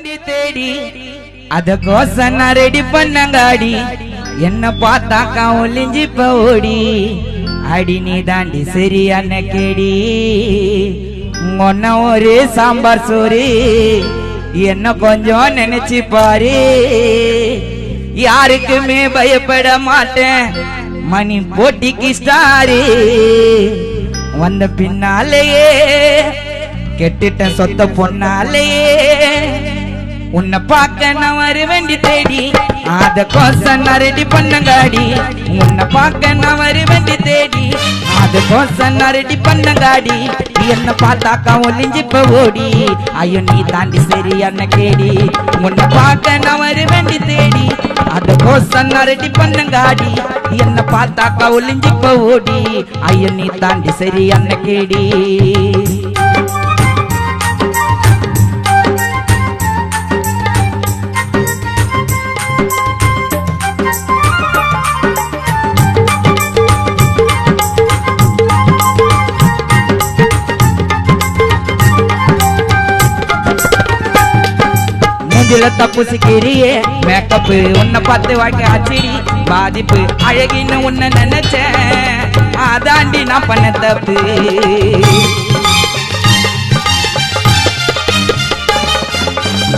வேண்டி தேடி அத கோசம் நான் ரெடி பண்ணங்காடி என்ன பார்த்தாக்கா ஒளிஞ்சி போடி அடி நீ தாண்டி சரியான கேடி ஒன்ன ஒரு சாம்பார் சோறு என்ன கொஞ்சம் நினைச்சு பாரு யாருக்குமே பயப்பட மாட்டேன் மணி போட்டிக்கு ஸ்டாரு வந்த பின்னாலேயே கெட்டுட்டேன் சொத்த பொண்ணாலேயே உன்னை பார்க்க நான் வருவேண்டி தேடி அத கோசம் நான் ரெடி பண்ணங்காடி உன்னை பார்க்க நான் வருவேண்டி தேடி அத கோசம் நான் ரெடி பண்ணங்காடி என்ன பார்த்தாக்கா ஒளிஞ்சி போடி ஐயோ நீ தாண்டி சரியான கேடி உன்னை பார்க்க நான் வருவேண்டி தேடி அத கோசம் நான் ரெடி பண்ணங்காடி என்ன பார்த்தாக்கா ஒளிஞ்சி போடி ஐயோ நீ தாண்டி சரியான கேடி தப்பு சிக்கிறியே மேக்கப் உன்னை பார்த்து வாழ்க்கை ஆச்சரி பாதிப்பு அழகின்னு உன்னை நினைச்சேன் அதாண்டி நான் பண்ண தப்பு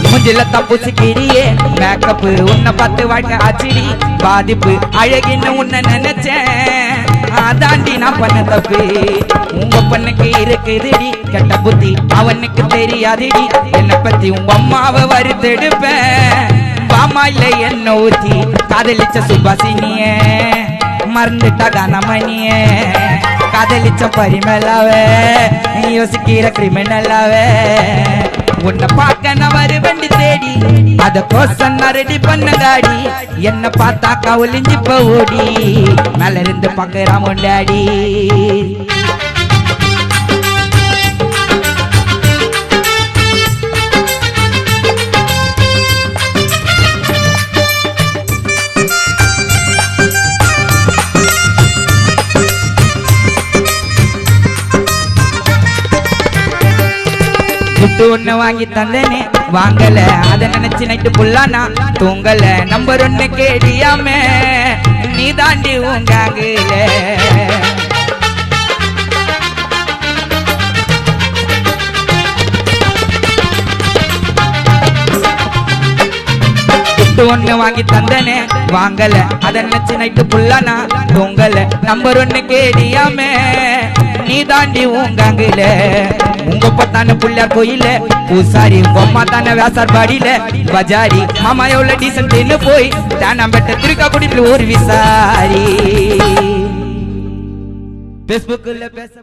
முஞ்சில தப்பு சிக்கிறியே மேக்கப் உன்னை பார்த்து வாழ்க்கை ஆச்சரி பாதிப்பு அழகின்னு உன்னை நினைச்சேன் அதாண்டி நான் பண்ண தப்பு உங்க பொண்ணுக்கு இருக்குதுடி கெட்ட புத்தி அவனுக்கு தெரியாதுடி என்னை பத்தி உங்க அம்மாவை வறுத்தெடுப்பேன் பாமா இல்ல என்ன ஊத்தி காதலிச்ச சுபாசினிய மறந்துட்டா கனமணிய காதலிச்ச பரிமலாவ யோசிக்கிற கிரிமினலாவ உன்னை பார்க்க நான் வருவேண்டி தேடி அத கோசம் நான் ரெடி பண்ணங்காடி என்ன பார்த்தாக்கா ஒளிஞ்சி போடி மேல இருந்து பார்க்கறான் முண்டாடி ஒண்ணு வாங்கி தந்தனே வாங்கல அத நினைச்சு நைட்டு புல்லானா தூங்கல நம்பர் ஒண்ணு கேடியாமே நீ தாண்டி உங்காங்கல ஒண்ணு வாங்கி தந்தனே வாங்கல அத நினைச்சு நைட்டு புல்லானா தூங்கல நம்பர் ஒண்ணு கேடியாமே நீ தாண்டி உங்காங்கல உங்க பத்தான புள்ளார் கோயில பூசாரி உங்க அம்மா தானே வேசார் பாடியில பஜாரி மாமா எவ்வளவு டீசன்ட் போய் தானா பெட்ட திருக்கா குடிப்பில் ஒரு விசாரி பேஸ்புக்ல பேச